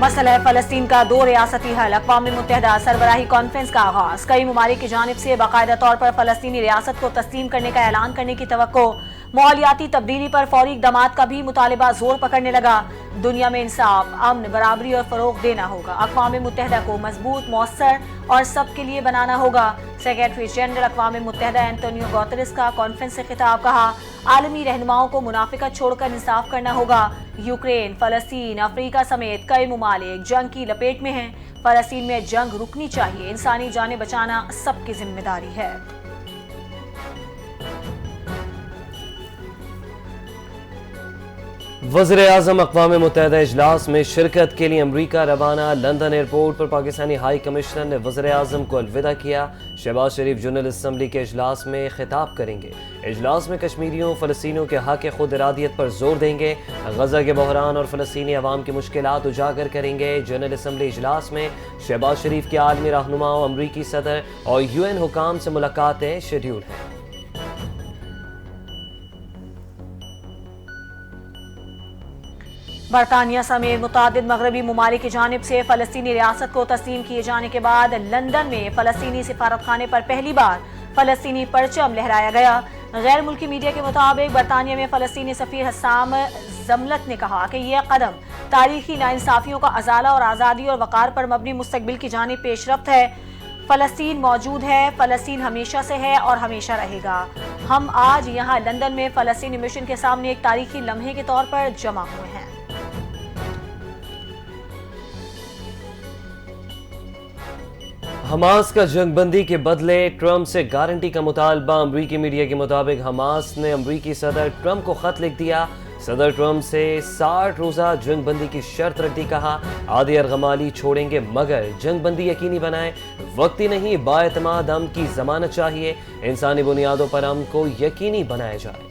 मसला फ़लस्तीन का 2 रियासती हल, अक़वाम मुत्तहिदा सरबराही कॉन्फ्रेंस का आगाज। कई ममालिक की जानिब से बाकायदा तौर पर फ़लस्तीनी रियासत को तस्लीम करने का ऐलान करने की तवक्को। माहौलियाती तब्दीली पर फौरी इक़दामात का भी मुतालिबा जोर पकड़ने लगा। दुनिया में इंसाफ, अमन, बराबरी और फ़रोग़ देना होगा। अक़वाम मुत्तहिदा को मजबूत, मौसर और सबके लिए बनाना होगा। सेक्रेटरी जनरल अक़वाम मुत्तहिदा एंटोनियो गुतेरेस का कॉन्फ्रेंस से खिताब। कहा, आलमी रहनुमाओं को मुनाफिकत छोड़कर इंसाफ करना होगा। यूक्रेन, फ़लस्तीन, अफ्रीका समेत कई ममालिक जंग की लपेट में हैं। फ़लस्तीन में जंग रुकनी चाहिए। इंसानी जानें बचाना सबकी जिम्मेदारी है। वज़ीर-ए-आज़म अक़वाम मुत्तहिदा इजलास में शिरकत के लिए अमरीका रवाना। लंदन एयरपोर्ट पर पाकिस्तानी हाई कमिश्नर ने वज़ीर-ए-आज़म को अलविदा किया। शहबाज शरीफ जनरल असम्बली के इजलास में खिताब करेंगे। इजलास में कश्मीरियों, फ़लस्तीनियों के हक़ खुद इरादियत पर जोर देंगे। गज़ा के बहरान और फ़लस्तीनी अवाम की मुश्किलात उजागर करेंगे। जनरल असम्बली इजलास में शहबाज शरीफ के आलमी रहनुमाओं, अमरीकी सदर और UN हुकाम से मुलाकातें शेड्यूल हैं। बरतानिया समेत मुतादिद मगरबी ममालिक की जानिब से फ़लस्तीनी रियासत को तस्लीम किए जाने के बाद लंदन में फ़लस्तीनी सिफारतखाने पर पहली बार फ़लस्तीनी परचम लहराया गया। गैर मुल्की मीडिया के मुताबिक बरतानिया में फ़लस्तीनी सफ़ीर हसाम जमलत ने कहा कि यह कदम तारीखी नाइंसाफ़ियों का अजाला और आज़ादी और वक़ार पर मबनी मुस्तक़बिल की जानिब पेशरफ्त है। फ़लस्तीन मौजूद है, फ़लस्तीन हमेशा से है और हमेशा रहेगा। हम आज यहाँ लंदन में फ़लस्तीनी मिशन के सामने एक तारीखी लम्हे के तौर पर जमा हुए हैं। हमास का जंगबंदी के बदले ट्रंप से गारंटी का मुतालबा। अमरीकी मीडिया के मुताबिक हमास ने अमरीकी सदर ट्रंप को खत लिख दिया। सदर ट्रंप से 60 रोज़ा जंगबंदी की शर्त रख दी। कहा, आधी अर्गमाली छोड़ेंगे मगर जंगबंदी यकीनी बनाएं। वक्ती नहीं, बाएतमाद अमन की जमानत चाहिए। इंसानी बुनियादों पर अमन को यकीनी बनाया जाए।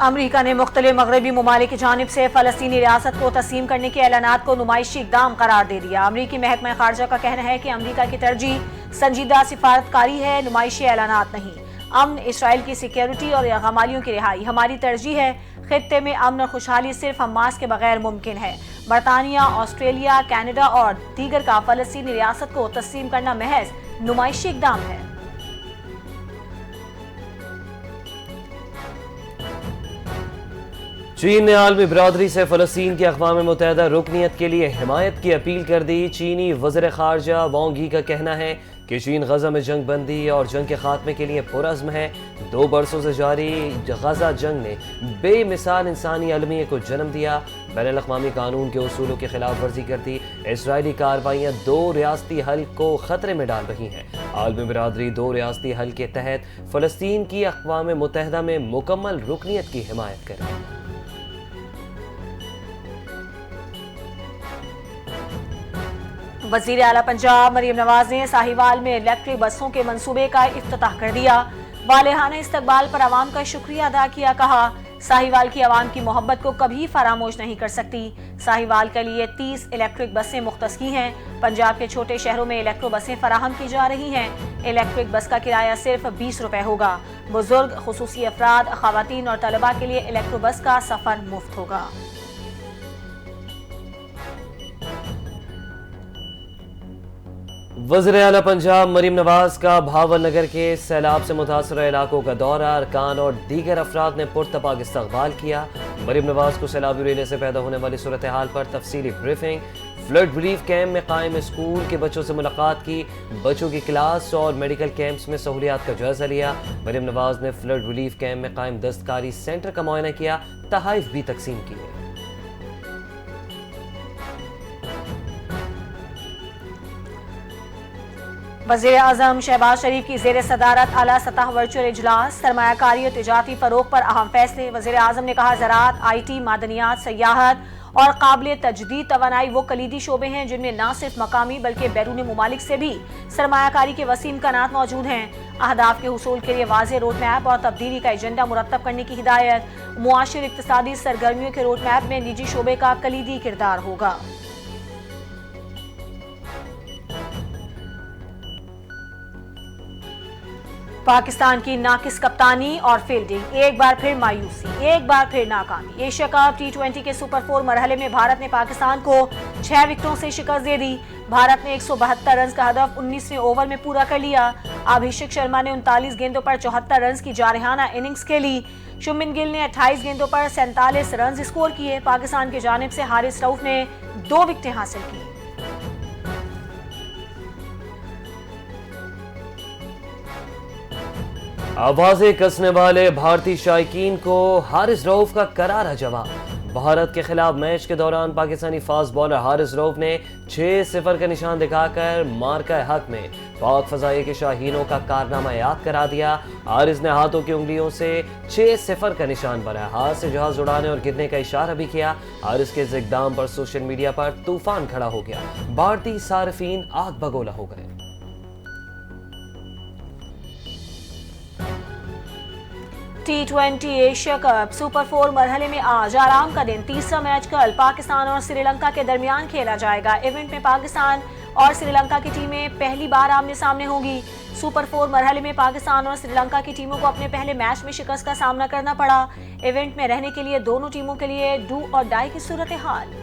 अमरीका ने मुख्तलिफ मगरबी ममालिक की जानिब से फ़लस्तीनी रियासत को तस्लीम करने के ऐलानात को नुमाइशी इक़दाम करार दे दिया। अमरीकी महकमा खारजा का कहना है कि अमरीका की तरजीह संजीदा सिफारतकारी है, नुमाइशी ऐलानात नहीं। अमन, इसराइल की सिक्योरिटी और यरगमालियों की रिहाई हमारी तरजीह है। खित्ते में अमन और खुशहाली सिर्फ हमास के बगैर मुमकिन है। बरतानिया, ऑस्ट्रेलिया, कैनेडा और दीगर का फ़लस्तीनी रियासत को तस्लीम करना महज नुमाइशी इक़दाम है। चीन ने आलमी बरादरी से फ़लस्तीन की अक़वाम मुत्तहिदा रुकनियत के लिए हिमायत की अपील कर दी। चीनी वज़ीर ख़ारजा वांग यी का कहना है कि चीन गज़ा में जंग बंदी और जंग के खात्मे के लिए पुरज़्म है। 2 बरसों से जारी गज़ा जंग ने बेमिसाल इंसानी अलमियत को जन्म दिया। बैनुल अक़वामी कानून के उसूलों की खिलाफ वर्जी करती इसराइली कार्रवाइयाँ 2 रियासती हल को ख़तरे में डाल रही हैं। आलमी बरादरी 2 रियासती हल के तहत फ़लस्तीन की अक़वाम मुत्तहिदा में मुकम्मल रुकनियत की हिमायत करे। वज़ीर आला पंजाब मरीम नवाज ने साहिवाल में इलेक्ट्रिक बसों के मंसूबे का इफ्तिताह कर दिया। वालेहाना इस्तकबाल पर आवाम का शुक्रिया अदा किया। कहा, साहिवाल की आवाम की मोहब्बत को कभी फरामोश नहीं कर सकती। साहिवाल के लिए 30 इलेक्ट्रिक बसें मुख्तस की हैं। पंजाब के छोटे शहरों में इलेक्ट्रो बसें फराहम की जा रही हैं। इलेक्ट्रिक बस का किराया सिर्फ 20 रुपए होगा। बुजुर्ग, खुसूसी अफराद, खवातीन और तलबा के लिए इलेक्ट्रो बस का सफर मुफ्त होगा। वज़ीर आला पंजाब मरीम नवाज का भावल नगर के सैलाब से मुतासरा इलाकों का दौरा। अरकान और दीगर अफराद ने पुरतपाक इस्तक़बाल किया। मरीम नवाज को सैलाबी रेले से पैदा होने वाली सूरत हाल पर तफसीली ब्रीफिंग। फ्लड रिलीफ कैंप में कायम स्कूल के बच्चों से मुलाकात की। बच्चों की क्लास और मेडिकल कैंप्स में सहूलियात का जायजा लिया। मरीम नवाज ने फ्लड रिलीफ कैंप में कायम दस्तकारी सेंटर का मुआयना किया। तहाइफ भी तकसीम किए। वज़ीर आज़म शहबाज शरीफ की ज़ेर सदारत आला सतह वर्चुअल इजलास। सरमायाकारी और तिजारती फ़रोग़ पर अहम फैसले। वज़ीर आज़म ने कहा, ज़राअत, IT, मादनियात, सयाहत और काबिल तजदीद तवानाई वो कलीदी शोबे हैं जिनमें न सिर्फ मकामी बल्कि बैरून मुमालिक से भी सरमायाकारी के वसीम इम्कानात मौजूद हैं। अहदाफ के हुसूल के लिए वाज़ेह रोड मैप और तब्दीली का एजेंडा मुरतब करने की हिदायत। मुआशिर इक़्तिसादी सरगर्मियों के रोड मैप में निजी शोबे का कलीदी किरदार होगा। पाकिस्तान की नाकिस कप्तानी और फील्डिंग, एक बार फिर मायूसी, एक बार फिर नाकामी। एशिया कप T20 के सुपर 4 मरहले में भारत ने पाकिस्तान को 6 विकेटों से शिकस्त दे दी। भारत ने 172 रन का हदफ 19वें ओवर में पूरा कर लिया। अभिषेक शर्मा ने 39 गेंदों पर 74 रन की जारहाना इनिंग्स खेली। शुभमन गिल ने 28 गेंदों पर 47 रन स्कोर किए। पाकिस्तान की जानिब से हारिस रऊफ ने 2 विकेटें हासिल की। आवाजें कसने वाले भारतीय शायकीन को हारिस रऊफ का करारा जवाब। भारत के खिलाफ मैच के दौरान पाकिस्तानी फास्ट बॉलर हारिस रऊफ ने 6-0 का निशान दिखाकर मार्का हक में पाक फजाइये के शाहीनों का कारनामा याद करा दिया। हारिस ने हाथों की उंगलियों से 6-0 का निशान बनाया, हाथ से जहाज उड़ाने और गिरने का इशारा भी किया। हारिस के इस इक़दाम पर सोशल मीडिया पर तूफान खड़ा हो गया। भारतीय सार्फिन आग बगोला हो गए। T20 एशिया कप सुपर 4 मरहले में आज आराम का दिन। तीसरा मैच कल पाकिस्तान और श्रीलंका के दरमियान खेला जाएगा। इवेंट में पाकिस्तान और श्रीलंका की टीमें पहली बार आमने सामने होंगी। सुपर 4 मरहले में पाकिस्तान और श्रीलंका की टीमों को अपने पहले मैच में शिकस्त का सामना करना पड़ा। इवेंट में रहने के लिए दोनों टीमों के लिए डू और डाई की सूरत हाल।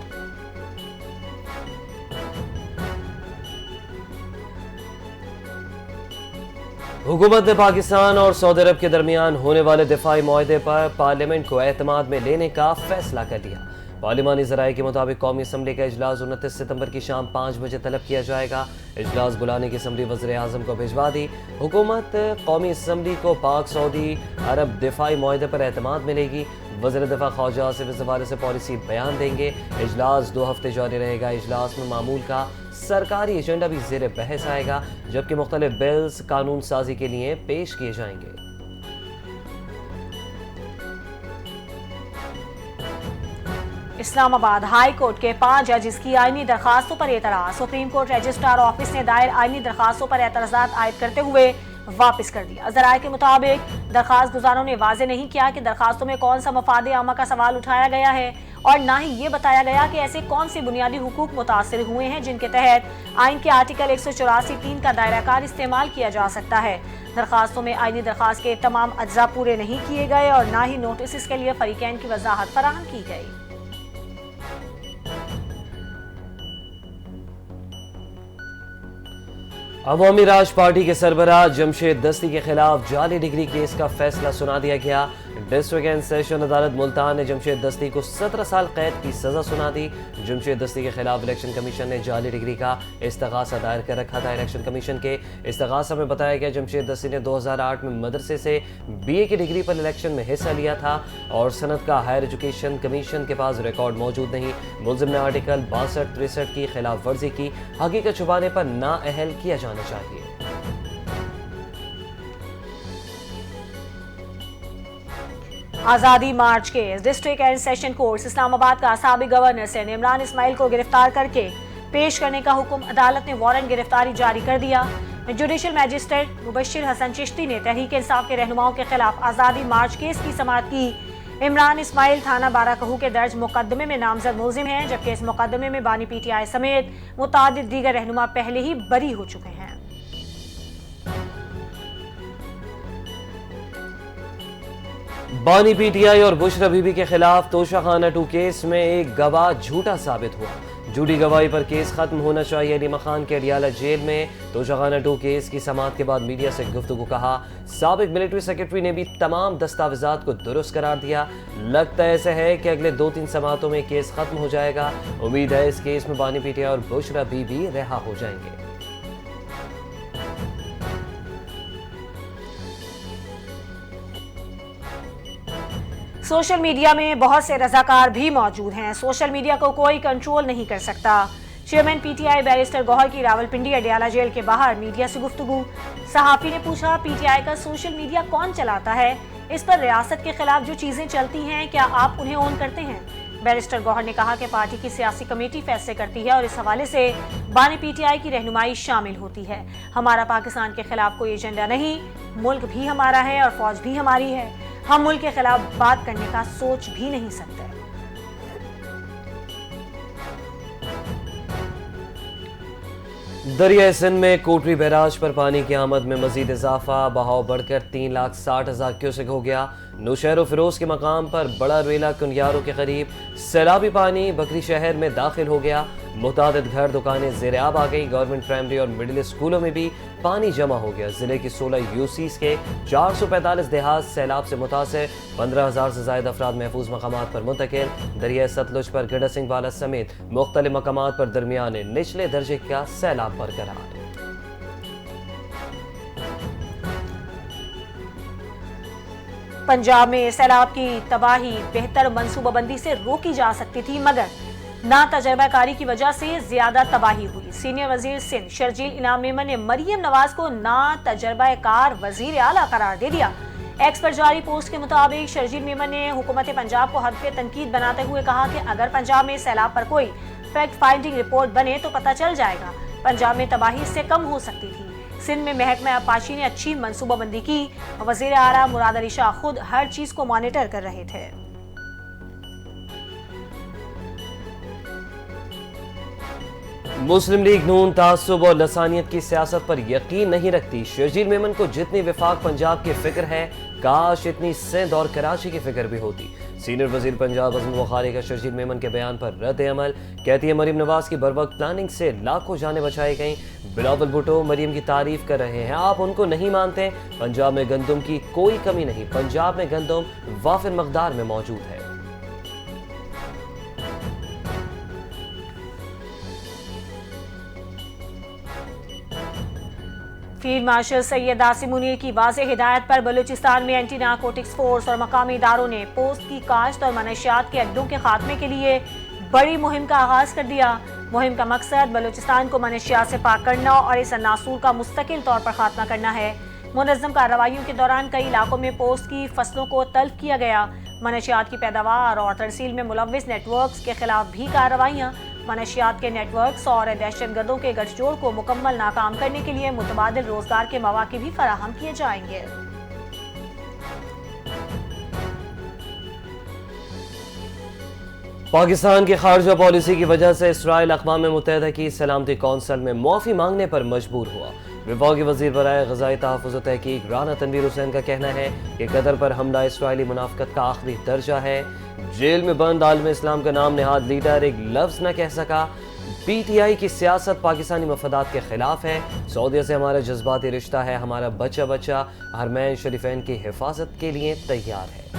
हुकूमत ने पाकिस्तान और सऊदी अरब के दरमियान होने वाले दिफाई मुआहदे पर पार्लियामेंट को एतमाद में लेने का फैसला कर लिया। पार्लिमानी ज़राए के मुताबिक कौमी असम्बली का इजलास 29 सितंबर की शाम 5 बजे तलब किया जाएगा। इजलास बुलाने की असम्बली वज़ीर आज़म को भिजवा दी। हुकूमत कौमी असम्बली को पाक सऊदी अरब दिफाई मुआहदे पर एतमाद मिलेगी। वज़ीर दिफा ख्वाजा आसिफ इस हवाले से पॉलिसी बयान देंगे। इजलास 2 हफ्ते जारी रहेगा। इजलास में मामूल का सरकारी एजेंडा भी ज़ेर बहस आएगा, जबकि मुख्तलिफ बिल्स कानून साजी के लिए पेश किए जाएंगे। इस्लामाबाद हाई कोर्ट के 5 जजेस की आईनी दरखास्तों पर एतराज। सुप्रीम कोर्ट रजिस्ट्रार ऑफिस ने दायर आईनी दरखास्तों पर एतराज़ात आयद करते हुए वापस कर दिया। ज़राए के मुताबिक दरखास्त गुजारों ने वाज़े नहीं किया कि दरखास्तों में कौन सा मफादे आमा का सवाल उठाया गया है और ना ही ये बताया गया कि ऐसे कौन से बुनियादी हुकूक मुतासिर हुए हैं जिनके तहत आइन के आर्टिकल 184(3) का दायरा कार इस्तेमाल किया जा सकता है। दरखास्तों में आईनी दरखास्त के तमाम अज्जा पूरे नहीं किए गए और ना ही नोटिस के लिए फरीकैन की वजाहत फराहम की गई। अवामी राज पार्टी के सरबराह जमशेद दस्ती के खिलाफ जाली डिग्री केस का फैसला सुना दिया गया। डिस्ट्रिक्ट एंड सेशन अदालत मुल्तान ने जमशेद दस्ती को 17 साल कैद की सजा सुना दी। जमशेद दस्ती के खिलाफ इलेक्शन कमीशन ने जाली डिग्री का इस्तगासा दायर कर रखा था। इलेक्शन कमीशन के इस्तगासा में बताया गया जमशेद दस्ती ने 2008 में मदरसे से BA की डिग्री पर इलेक्शन में हिस्सा लिया था और सनत का हायर एजुकेशन कमीशन के पास रिकॉर्ड मौजूद नहीं। मुलजिम ने आर्टिकल 62-63 की खिलाफ वर्जी की। हकीकत छुपाने पर नाअहल किया जाना चाहिए। Azadi March case. District and session court Islamabad का साबिक गवर्नर से इमरान इस्माइल को गिरफ्तार करके पेश करने का हुक्म। अदालत ने वारंट गिरफ्तारी जारी कर दिया। जुडिशल मैजिस्ट्रेट मुबशिर हसन चिश्ती ने तहरीक इंसाफ के रहनुमाओं के खिलाफ आज़ादी मार्च केस की समाअत की। इमरान इस्माइल थाना बाराकहू के दर्ज मुकदमे में नामजद मुलजिम हैं, जबकि इस मुकदमे में बानी PTI समेत मुतादिद दीगर रहनुमा पहले ही बरी हो चुके हैं। बानी PTI और बुशरा बीबी के खिलाफ तोशाखाना 2 केस में एक गवाह झूठा साबित हुआ। झूठी गवाही पर केस खत्म होना चाहिए। अलीमा खान के अडियाला जेल में तोशाखाना 2 केस की समाअत के बाद मीडिया से गुफ्तगू कहा। साबिक मिलिट्री सेक्रेटरी ने भी तमाम दस्तावेजात को दुरुस्त करार दिया। लगता ऐसा है कि अगले 2-3 समाअतों में केस खत्म हो जाएगा। उम्मीद है इस केस में बानी PTI और बुशरा बीबी रिहा हो जाएंगे। सोशल मीडिया में बहुत से रजाकार भी मौजूद हैं। सोशल मीडिया को कोई कंट्रोल नहीं कर सकता। चेयरमैन PTI बैरिस्टर गौहर की रावलपिंडी अडियाला जेल के बाहर मीडिया से गुफ्तगू। सहाफी ने पूछा, PTI का सोशल मीडिया कौन चलाता है? इस पर रियासत के खिलाफ जो चीजें चलती हैं, क्या आप उन्हें ऑन करते हैं? बैरिस्टर गौहर ने कहा कि पार्टी की सियासी कमेटी फैसले करती है और इस हवाले से बानी PTI की रहनुमाई शामिल होती है। हमारा पाकिस्तान के खिलाफ कोई एजेंडा नहीं। मुल्क भी हमारा है और फौज भी हमारी है। हम मुल्क के खिलाफ बात करने का सोच भी नहीं सकते। दरिया सिंध में कोटरी बैराज पर पानी की आमद में मजीद इजाफा, बहाव बढ़कर 3,60,000 क्यूसेक हो गया। नौशहर फिरोज के मकाम पर बड़ा रेला कुनियारों के करीब सैलाबी पानी बकरी शहर में दाखिल हो गया। मुतादिद घर दुकानें ज़ेर आब आ गई। गवर्नमेंट प्राइमरी और मिडिल स्कूलों में भी पानी जमा हो गया। जिले की 16 यूसीज के 445 देहात सैलाब से मुतासर, 15,000 से ज्यादा अफराद महफूज मकामात पर मुंतकिल। दरिया सतलुज पर गड़ा सिंह वाला समेत मुख्तलिफ मकामात पर दरमियाने निचले दर्जे का सैलाब बरकरार। पंजाब में सैलाब की तबाही बेहतर मनसूबाबंदी से रोकी जा सकती थी, मगर ना तजर्बाकारी की वजह से ज्यादा तबाही हुई। सीनियर वजीर सिंध शर्जील इनाम मेमन ने मरियम नवाज को ना तजर्बाकार वजीर आला करार दे दिया। एक्स पर जारी पोस्ट के मुताबिक शर्जील मेमन ने हुकूमत पंजाब को हदफ तनकीद बनाते हुए कहा कि अगर पंजाब में सैलाब पर कोई फैक्ट फाइंडिंग रिपोर्ट बने तो पता चल जाएगा पंजाब में तबाही इससे कम हो सकती थी। सिंध में महकमा आबपाशी ने अच्छी मनसूबाबंदी की। वजीर आला मुराद अली शाह खुद हर चीज को मॉनिटर कर रहे थे। मुस्लिम लीग नून तासुब और लसानियत की सियासत पर यकीन नहीं रखती। शर्जील मेमन को जितनी विफाक पंजाब की फिक्र है, काश इतनी सिंध और कराची की फिक्र भी होती। सीनियर वजीर पंजाब अज़म बुखारी का शर्जील मेमन के बयान पर रद्द अमल। कहती है मरियम नवाज की बरवक्त प्लानिंग से लाखों जानें बचाई गईं। बिलावल भुट्टो मरियम की तारीफ कर रहे हैं, आप उनको नहीं मानते। पंजाब में गंदम की कोई कमी नहीं, पंजाब में गंदम वाफिर मकदार में मौजूद है। फील्ड मार्शल सैयद आसिम मुनीर की वाज़ेह हिदायत पर बलूचिस्तान में एंटी नारकोटिक्स फोर्स और मकामी इदारों ने पोस्ट की काश्त और मनशियात के अड्डों के खात्मे के लिए बड़ी मुहिम का आगाज कर दिया। मुहिम का मकसद बलूचिस्तान को मनशियात से पाक करना और इस नासूर का मुस्तकिल तौर पर खात्मा करना है। मुनज़्ज़म कार्रवाइयों के दौरान कई इलाकों में पोस्ट की फसलों को तल्फ किया गया। मनशियात की पैदावार और तरसील में मुलव्विस नेटवर्क्स के खिलाफ भी कार्रवाइयाँ। मनशियात के नेटवर्क्स और दहशतगर्दों के गठजोड़ को मुकम्मल नाकाम करने के लिए मुतबादिल रोजगार के मौके भी फराहम किए जाएंगे। पाकिस्तान की खारजा पॉलिसी की वजह से इसराइल अक़वाम मुत्तहिदा की सलामती कौंसिल में मुआफ़ी मांगने पर मजबूर हुआ। विफाकी वज़ीर बराए ग़ज़ाई तहफ़्फ़ुज़ व तहक़ीक़ राना तनवीर हुसैन का कहना है कि कतर पर हमला इसराइली मुनाफ़क़त का आखिरी दर्जा है। जेल में बंद आलम इस्लाम का नाम नहाद लीडर एक लफ्ज़ न कह सका। PTI की सियासत पाकिस्तानी मफादात के खिलाफ है। सऊदीया से हमारा जज्बाती रिश्ता है, हमारा बच्चा बच्चा हरमैन शरीफैन की हिफाजत के लिए तैयार है।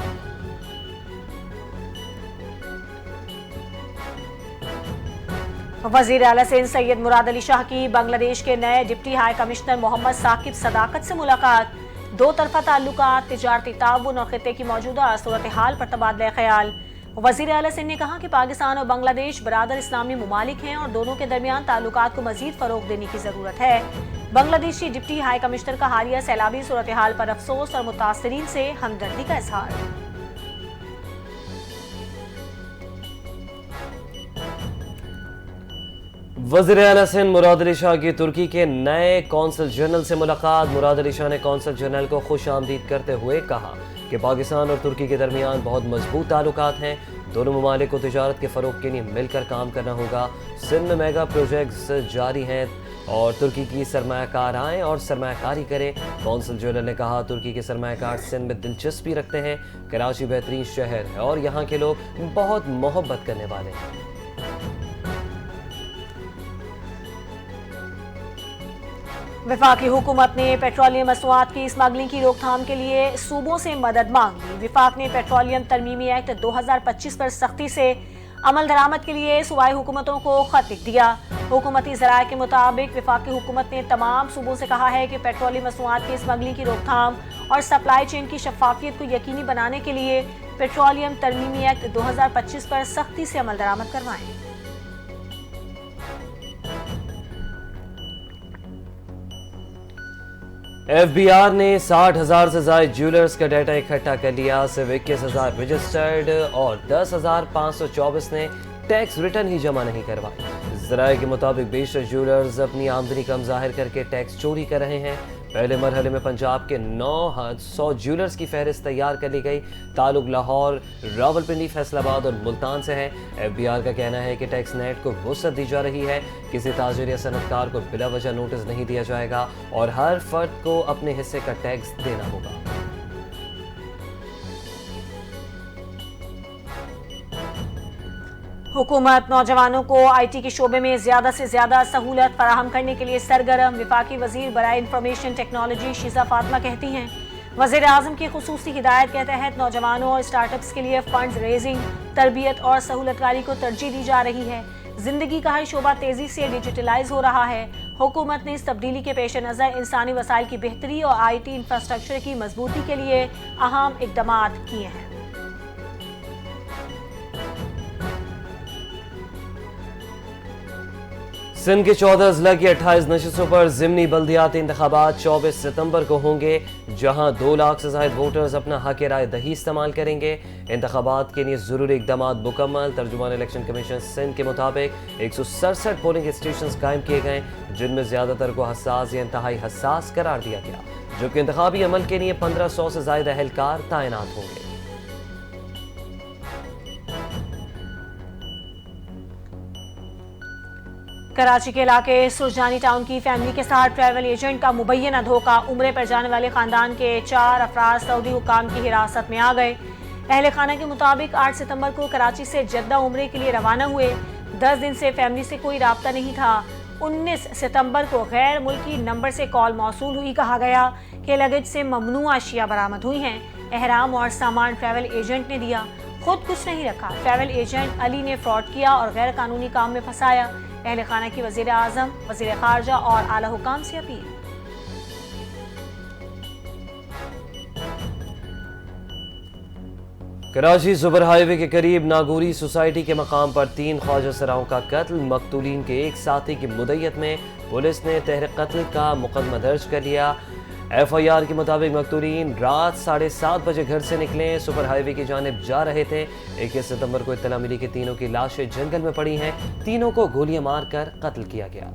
वज़ीर आला सिंध सैयद मुराद अली शाह की बांग्लादेश के नए deputy high commissioner Mohammad Saqib Sadaqat से मुलाकात। दो तरफा ताल्लुकात, तिजारती ताउन और खित्ते की मौजूदा सूरत हाल पर तबादला ख्याल। वज़ीर आला सिंध ने कहा कि पाकिस्तान और बांग्लादेश बरादर इस्लामी मुमालिक हैं और दोनों के दरमियान ताल्लुकात को मजीद फरोग देने की जरूरत है। बांग्लादेशी डिप्टी हाई कमिश्नर का हालिया सैलाबी सूरत हाल पर अफसोस और मुतासरीन से हमदर्दी का इजहार। वज़ीर आला सिंध मुराद अली शाह की तुर्की के नए कौंसल जनरल से मुलाकात। मुराद अली शाह ने कौंसल जनरल को खुश आमदीद करते हुए कहा कि पाकिस्तान और तुर्की के दरमियान बहुत मजबूत ताल्लुकात हैं। दोनों ममालिक को तिजारत के फ़रोग के लिए मिलकर काम करना होगा। सिंध में मेगा प्रोजेक्ट्स जारी हैं और तुर्की की सरमायाकार आएँ और सरमायाकारी करें। कौंसल जनरल ने कहा तुर्की के सरमायाकार सिंध में दिलचस्पी रखते हैं। कराची बेहतरीन शहर है और यहाँ के लोग बहुत मोहब्बत करने वाले हैं। वफाकी हुकूमत ने पेट्रोलियम मसनूआत की स्मगलिंग की रोकथाम के लिए सूबों से मदद मांग ली। विफाक ने पेट्रोलियम तरमीमी एक्ट 2025 पर सख्ती से अमल दरामद के लिए सूबाई हुकूमतों को खत लिख दिया। हुकूमती ज़राए के मुताबिक वफाकी हुकूमत ने तमाम सूबों से कहा है कि पेट्रोलियम मसनूआत की स्मगलिंग की रोकथाम और सप्लाई चेन की शफाफियत को यकीनी बनाने के लिए पेट्रोलियम तरमीमी एक्ट 2025 पर सख्ती से अमल दरामद करवाएं। FBI ने 60,000 से ज्यादा ज्वेलर्स का डाटा इकट्ठा कर लिया। सिर्फ 21,000 रजिस्टर्ड और 10,524 ने टैक्स रिटर्न ही जमा नहीं करवाए। ज़राए के मुताबिक बेशतर ज्वेलर्स अपनी आमदनी कम जाहिर करके टैक्स चोरी कर रहे हैं। پہلے مرحلے میں پنجاب کے 900 جیولرز کی فہرست تیار کر لی گئی. تعلق لاہور، راولپنڈی، فیصل آباد اور ملتان سے ہے. FBR کا کہنا ہے کہ ٹیکس نیٹ کو وسعت دی جا رہی ہے. کسی تاجر یا صنعتکار کو بلا وجہ نوٹس نہیں دیا جائے گا اور ہر فرد کو اپنے حصے کا ٹیکس دینا ہوگا. حکومت نوجوانوں کو IT کے شعبے میں زیادہ سے زیادہ سہولت فراہم کرنے کے لیے سرگرم. وفاقی وزیر برائے انفارمیشن ٹیکنالوجی شیزہ فاطمہ کہتی ہیں وزیر اعظم کی خصوصی ہدایت کے تحت نوجوانوں اور اسٹارٹ اپس کے لیے فنڈز ریزنگ، تربیت اور سہولت کاری کو ترجیح دی جا رہی ہے. زندگی کا ہر شعبہ تیزی سے ڈیجیٹلائز ہو رہا ہے. حکومت نے اس تبدیلی کے پیش نظر انسانی وسائل کی بہتری اور IT انفراسٹرکچر کی مضبوطی کے لیے اہم اقدامات کیے ہیں. سندھ کے 14 اضلاع کی 28 نشستوں پر ضمنی بلدیاتی انتخابات 24 ستمبر کو ہوں گے، جہاں 2 لاکھ سے زائد ووٹرز اپنا حق رائے دہی استعمال کریں گے. انتخابات کے لیے ضروری اقدامات مکمل. ترجمان الیکشن کمیشن سندھ کے مطابق 167 پولنگ اسٹیشنز قائم کیے گئے، جن میں زیادہ تر کو حساس یا انتہائی حساس قرار دیا گیا، جبکہ انتخابی عمل کے لیے 1500 سے زائد اہلکار تعینات ہوں گے. کراچی کے علاقے سرجانی ٹاؤن کی فیملی کے ساتھ ٹریول ایجنٹ کا مبینہ دھوکہ. عمرے پر جانے والے خاندان کے 4 افراد سعودی حکام کی حراست میں آ گئے. اہل خانہ کے مطابق 8 ستمبر کو کراچی سے جدہ عمرے کے لیے روانہ ہوئے. 10 دن سے فیملی سے کوئی رابطہ نہیں تھا. 19 ستمبر کو غیر ملکی نمبر سے کال موصول ہوئی. کہا گیا کہ لگیج سے ممنوع اشیاء برآمد ہوئی ہیں. احرام اور سامان ٹریول ایجنٹ نے دیا، خود کچھ نہیں رکھا. ٹریول ایجنٹ علی نے فراڈ کیا اور غیر قانونی کام میں پھنسایا. اہل خانہ کی وزیر اعظم، وزیر خارجہ اور اعلی حکام سے اپیل. کراچی زبر ہائی وے کے قریب ناگوری سوسائٹی کے مقام پر 3 خواجہ سراؤں کا قتل. مقتولین کے ایک ساتھی کی مدعیت میں پولیس نے تحریک قتل کا مقدمہ درج کر لیا. FIR کے مطابق مقتولین رات 7:30 بجے گھر سے نکلے، سپر ہائی وے کی جانب جا رہے تھے. 21 ستمبر کو اطلاع ملی کہ تینوں کی لاشیں جنگل میں پڑی ہیں. تینوں کو گولیاں مار کر قتل کیا گیا.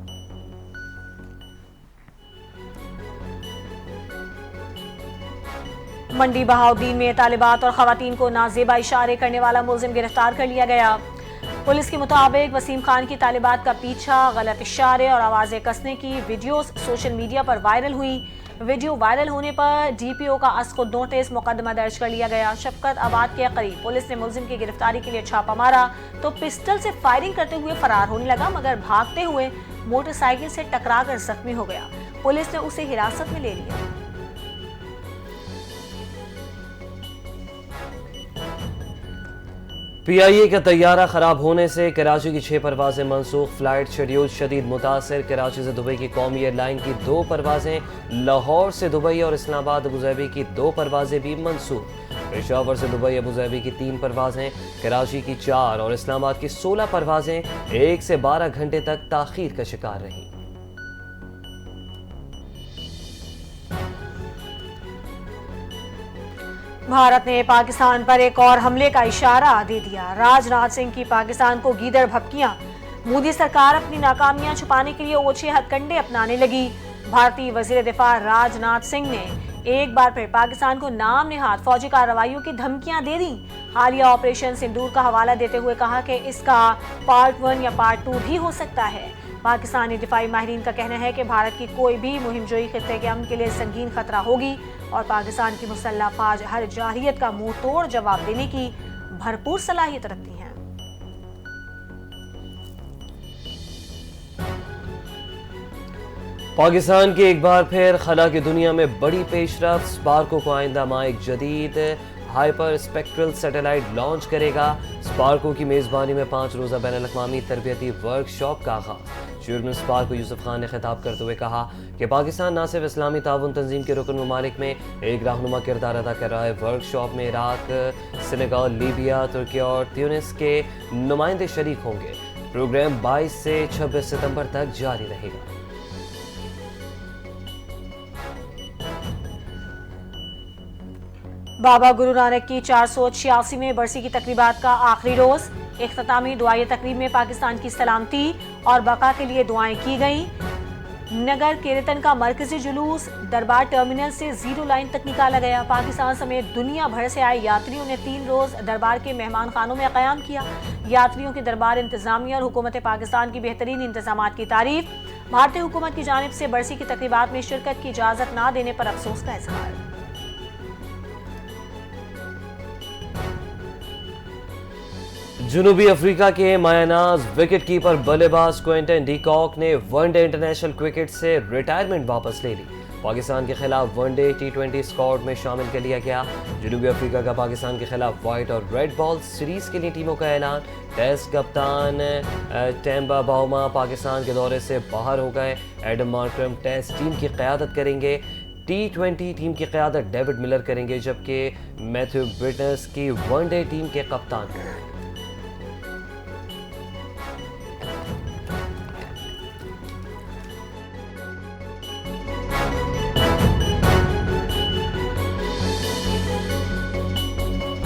منڈی بہاؤدین میں طالبات اور خواتین کو نازیبا اشارے کرنے والا ملزم گرفتار کر لیا گیا. پولیس کے مطابق وسیم خان کی طالبات کا پیچھا، غلط اشارے اور آوازیں کسنے کی ویڈیوز سوشل میڈیا پر وائرل ہوئی. ویڈیو وائرل ہونے پر DPO کا از خود نوٹس مقدمہ درج کر لیا گیا. شفقت آباد کے قریب پولیس نے ملزم کی گرفتاری کے لیے چھاپہ مارا تو پسٹل سے فائرنگ کرتے ہوئے فرار ہونے لگا، مگر بھاگتے ہوئے موٹر سائیکل سے ٹکرا کر زخمی ہو گیا. پولیس نے اسے حراست میں لے لیا. PIA کا طیارہ خراب ہونے سے کراچی کی 6 پروازیں منسوخ. فلائٹ شیڈیول شدید متاثر. کراچی سے دبئی کی قومی ایئر لائن کی 2 پروازیں، لاہور سے دبئی اور اسلام آباد ابوظہبی کی 2 پروازیں بھی منسوخ. پشاور سے دبئی ابوظہبی کی 3 پروازیں، کراچی کی 4 اور اسلام آباد کی 16 پروازیں 1 سے 12 گھنٹے تک تاخیر کا شکار رہیں. بھارت نے پاکستان پر ایک اور حملے کا اشارہ دے دیا. راج ناتھ سنگھ کی پاکستان کو گیدڑ بھپکیاں. مودی سرکار اپنی ناکامیاں چھپانے کے لیے اوچھے ہتھ کنڈے اپنانے لگی. بھارتی وزیر دفاع راج ناتھ سنگھ نے ایک بار پھر پاکستان کو نام نہاد فوجی کارروائیوں کی دھمکیاں دے دیں. حالیہ آپریشن سندور کا حوالہ دیتے ہوئے کہا کہ اس کا پارٹ 1 یا پارٹ 2 بھی ہو سکتا ہے. پاکستانی دفاعی ماہرین کا کہنا ہے کہ بھارت کی کوئی بھی مہم جوئی خطے کے امن کے لیے سنگین خطرہ ہوگی اور پاکستان کی مسلح افواج ہر جارحیت کا منہ توڑ جواب دینے کی بھرپور صلاحیت رکھتی ہیں. پاکستان کی ایک بار پھر خلا کی دنیا میں بڑی پیش رفت. سپارکو کو آئندہ ماہ ایک جدید ہائپر اسپیکٹرل سیٹلائٹ لانچ کرے گا. سپارکو کی میزبانی میں 5 روزہ بین الاقوامی تربیتی ورک شاپ کا آغاز. چیئرمین سپارکو یوسف خان نے خطاب کرتے ہوئے کہا کہ پاکستان نہ صرف اسلامی تعاون تنظیم کے رکن ممالک میں ایک رہنما کردار ادا کر رہا ہے. ورک شاپ میں عراق، سینیگال، لیبیا، ترکی اور تیونس کے نمائندے شریک ہوں گے. پروگرام 22 سے 26 ستمبر تک جاری رہے گا. بابا گرو نانک کی 486ویں برسی کی تقریبات کا آخری روز. اختتامی دعائیہ تقریب میں پاکستان کی سلامتی اور بقا کے لیے دعائیں کی گئیں. नगर कीर्तन का मरकजी जुलूस दरबार टर्मिनल से जीरो लाइन तक निकाला गया। पाकिस्तान समेत दुनिया भर से आए यात्रियों ने 3 रोज दरबार के मेहमान खानों में क़याम किया। यात्रियों की दरबार इंतजामिया और हुकूमत पाकिस्तान की बेहतरीन इंतजामात की तारीफ। भारतीय हुकूमत की जानिब से बरसी की तकरीबात में शिरकत की इजाज़त ना देने पर अफसोस का इजहार। जनूबी अफ्रीका के मायानाज विकेट कीपर बल्लेबाज क्विंटन डी कॉक ने वनडे इंटरनेशनल क्रिकेट से रिटायरमेंट वापस ले ली। पाकिस्तान के खिलाफ वनडे T20 स्क्वाड में शामिल कर लिया गया। जनूबी अफ्रीका का पाकिस्तान के खिलाफ वाइट और रेड बॉल सीरीज के लिए टीमों का ऐलान। टेस्ट कप्तान टेम्बा बाउमा पाकिस्तान के दौरे से बाहर हो गए। एडम मार्क्रम टेस्ट टीम की क़यादत करेंगे। T20 टीम की क़यादत डेविड मिलर करेंगे, जबकि मैथ्यू ब्रिटनर्स की वनडे टीम के कप्तान होंगे।